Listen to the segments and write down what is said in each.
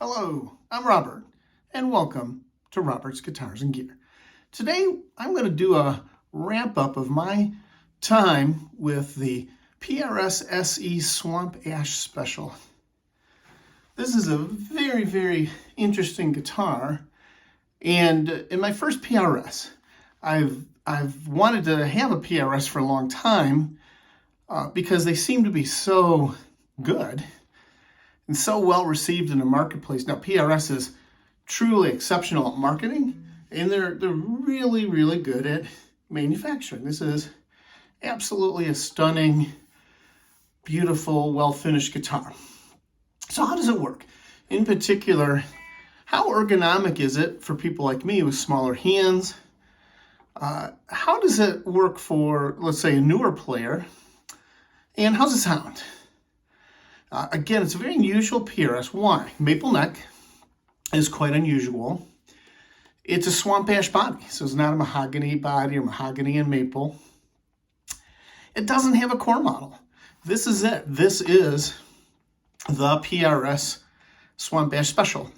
Hello, I'm Robert, and welcome to Robert's Guitars and Gear. Today, I'm going to do a wrap-up of my time with the PRS SE Swamp Ash Special. This is a very, very interesting guitar, and in my first PRS, I've wanted to have a PRS for a long time because they seem to be so good and so well received in the marketplace. Now, PRS is truly exceptional at marketing, and they're really, really good at manufacturing. This is absolutely a stunning, beautiful, well-finished guitar. So how does it work? In particular, how ergonomic is it for people like me with smaller hands? How does it work for, let's say, a newer player? And how's it sound? Again, it's a very unusual PRS. Why? Maple neck is quite unusual. It's a swamp ash body, so it's not a mahogany body or mahogany and maple. It doesn't have a core model. This is it. This is the PRS Swamp Ash Special.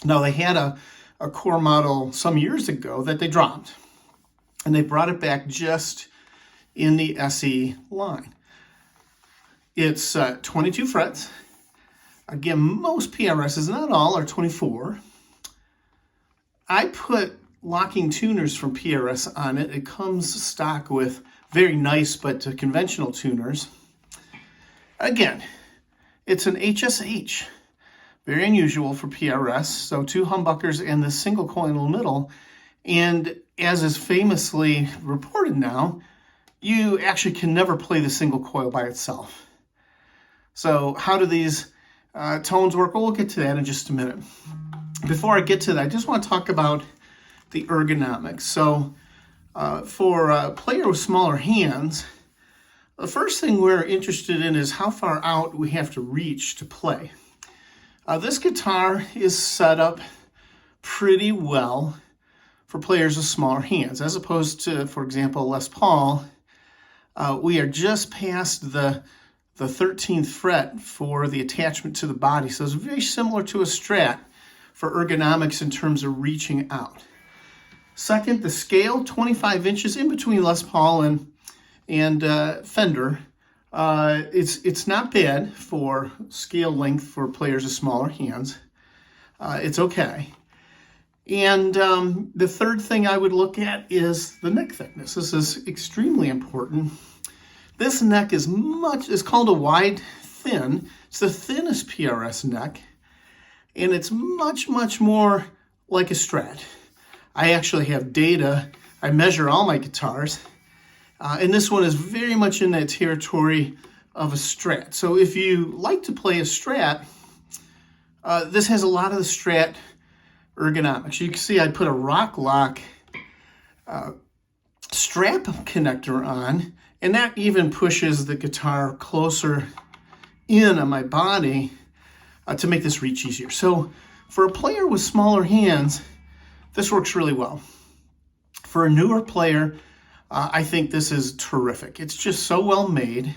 Now, they had a core model some years ago that they dropped, and they brought it back just in the SE line. It's 22 frets. Again, most PRSs, not all, are 24. I put locking tuners from PRS on it. It comes stock with very nice but conventional tuners. Again, it's an HSH. Very unusual for PRS. So 2 humbuckers and this single coil in the middle. And as is famously reported now, you actually can never play the single coil by itself. So how do these tones work? Well, we'll get to that in just a minute. Before I get to that, I just want to talk about the ergonomics. So for a player with smaller hands, the first thing we're interested in is how far out we have to reach to play. This guitar is set up pretty well for players with smaller hands, as opposed to, for example, Les Paul. We are just past the 13th fret for the attachment to the body. So it's very similar to a Strat for ergonomics in terms of reaching out. Second, the scale, 25 inches in between Les Paul and Fender. It's not bad for scale length for players with smaller hands. It's okay. And the third thing I would look at is the neck thickness. This is extremely important. This neck is called a wide thin. It's the thinnest PRS neck, and it's much, much more like a Strat. I actually have data. I measure all my guitars, and this one is very much in that territory of a Strat. So if you like to play a Strat, this has a lot of the Strat ergonomics. You can see I put a rock lock strap connector on, and that even pushes the guitar closer in on my body to make this reach easier. So for a player with smaller hands, this works really well. For a newer player, I think this is terrific. It's just so well made.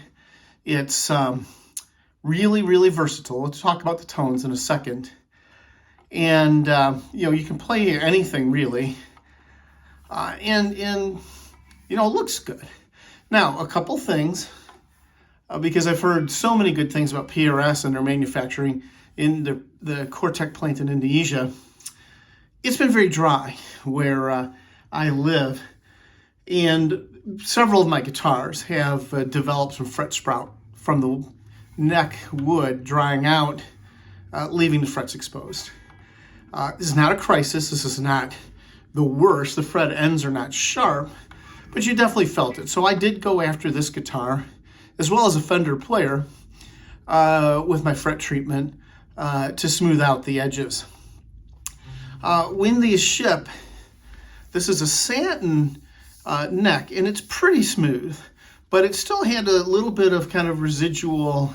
It's really, really versatile. Let's talk about the tones in a second. And you can play anything really, and it looks good. Now, a couple things, because I've heard so many good things about PRS and their manufacturing in the Cortec plant in Indonesia. It's been very dry where I live, and several of my guitars have developed some fret sprout from the neck wood drying out, leaving the frets exposed. This is not a crisis. This is not the worst. The fret ends are not sharp, but you definitely felt it. So I did go after this guitar, as well as a Fender player, with my fret treatment to smooth out the edges. When these ship, this is a satin neck, and it's pretty smooth, but it still had a little bit of kind of residual,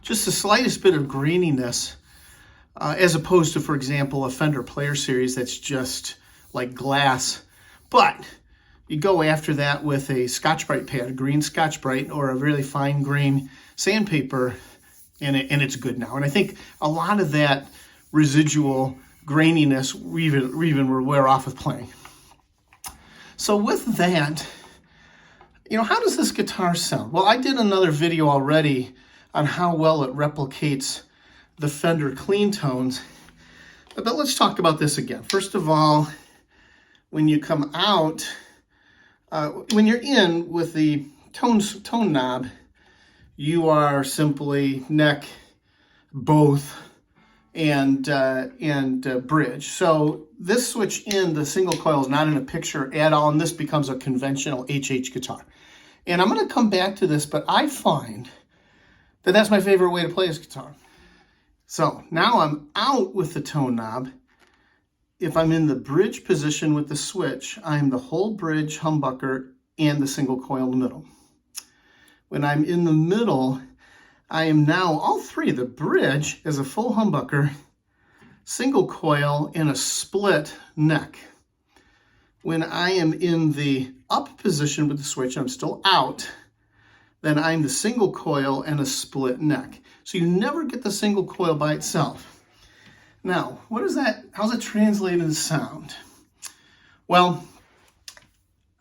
just the slightest bit of graininess, as opposed to, for example, a Fender Player Series that's just like glass. But you go after that with a Scotch-Brite pad, a green Scotch-Brite, or a really fine grain sandpaper, and it's good now. And I think a lot of that residual graininess even will wear off with playing. So with that, how does this guitar sound? Well, I did another video already on how well it replicates the Fender clean tones, but let's talk about this again. First of all, when you come out, when you're in with the tone knob, you are simply neck, both, and bridge. So this switch in the single coil is not in a picture at all, and this becomes a conventional HH guitar. And I'm going to come back to this, but I find that that's my favorite way to play this guitar. So now I'm out with the tone knob. If I'm in the bridge position with the switch, I'm the whole bridge, humbucker, and the single coil in the middle. When I'm in the middle, I am now all three. The bridge is a full humbucker, single coil, and a split neck. When I am in the up position with the switch, I'm still out, then I'm the single coil and a split neck. So you never get the single coil by itself. Now, how's it translate into sound? Well,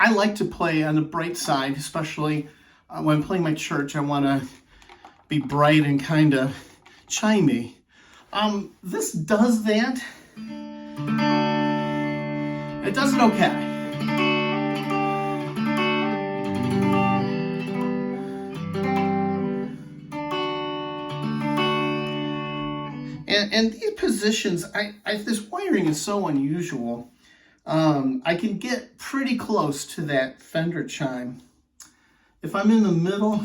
I like to play on the bright side, especially when I'm playing my church. I want to be bright and kind of chimey. This does that. It does it okay. And these positions, this wiring is so unusual. I can get pretty close to that Fender chime. If I'm in the middle,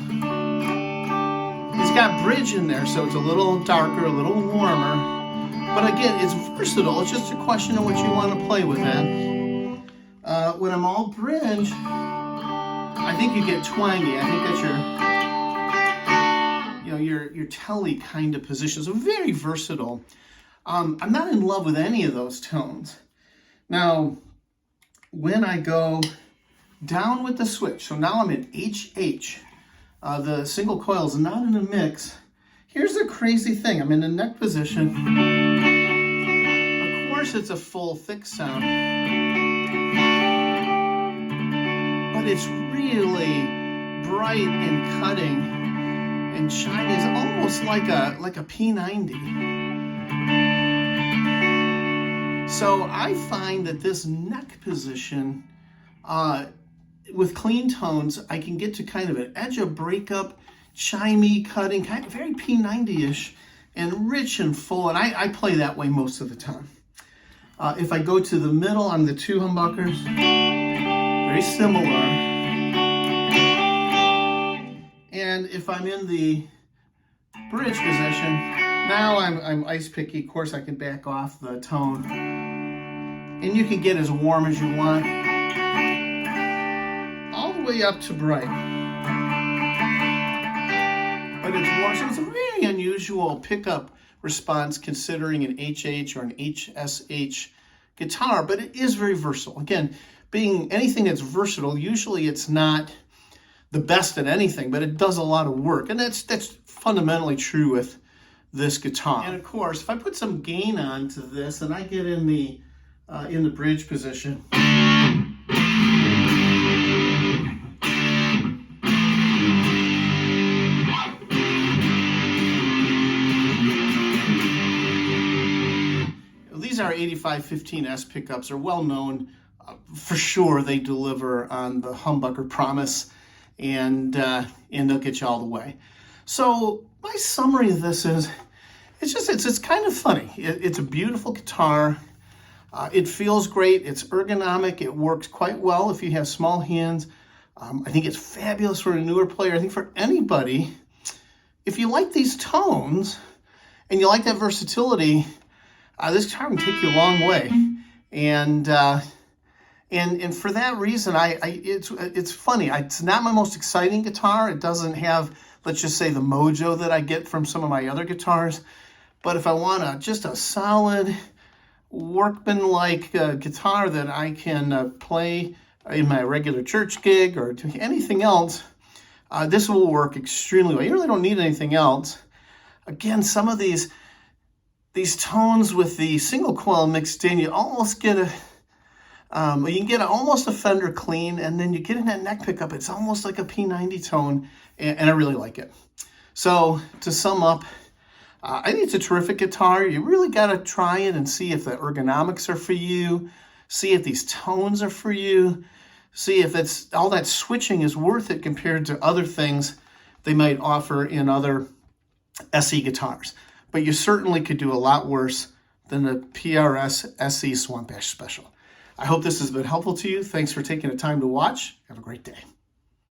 it's got bridge in there, so it's a little darker, a little warmer. But again, it's versatile. It's just a question of what you want to play with it. When I'm all bridge, I think you get twangy. I think that's your telly kind of position. So very versatile. I'm not in love with any of those tones. Now, when I go down with the switch, so now I'm in HH. The single coil is not in a mix. Here's the crazy thing. I'm in the neck position. Of course, it's a full thick sound, but it's really bright and cutting and shiny. It's almost like a P90. So I find that this neck position, with clean tones, I can get to kind of an edge of breakup, chimey, cutting, kind of very P90-ish, and rich and full, and I play that way most of the time. If I go to the middle on the two humbuckers, very similar. And if I'm in the bridge position, now I'm ice picky. Of course, I can back off the tone, and you can get as warm as you want, all the way up to bright. But it's warm, so it's a very unusual pickup response considering an HH or an HSH guitar, but it is very versatile. Again, being anything that's versatile, usually it's not the best at anything, but it does a lot of work, and that's fundamentally true with this guitar. And of course, if I put some gain onto this and I get in the bridge position, these are 8515S pickups. Are well known. For sure, they deliver on the humbucker promise, and they'll get you all the way. So my summary of this is, it's kind of funny. It's a beautiful guitar. It feels great. It's ergonomic. It works quite well if you have small hands. I think it's fabulous for a newer player. I think for anybody, if you like these tones and you like that versatility, this guitar can take you a long way. And for that reason, it's funny. It's not my most exciting guitar. It doesn't have, let's just say, the mojo that I get from some of my other guitars. But if I want just a solid, workman-like guitar that I can play in my regular church gig or do anything else, this will work extremely well. You really don't need anything else. Again, some of these, these tones with the single coil mixed in, you almost get a you can get almost a Fender clean, and then you get in that neck pickup, it's almost like a P90 tone, and I really like it. So to sum up, I think it's a terrific guitar. You really got to try it and see if the ergonomics are for you, see if these tones are for you, see if that's all that switching is worth it compared to other things they might offer in other SE guitars. But you certainly could do a lot worse than the PRS SE Swamp Ash Special. I hope this has been helpful to you. Thanks for taking the time to watch. Have a great day.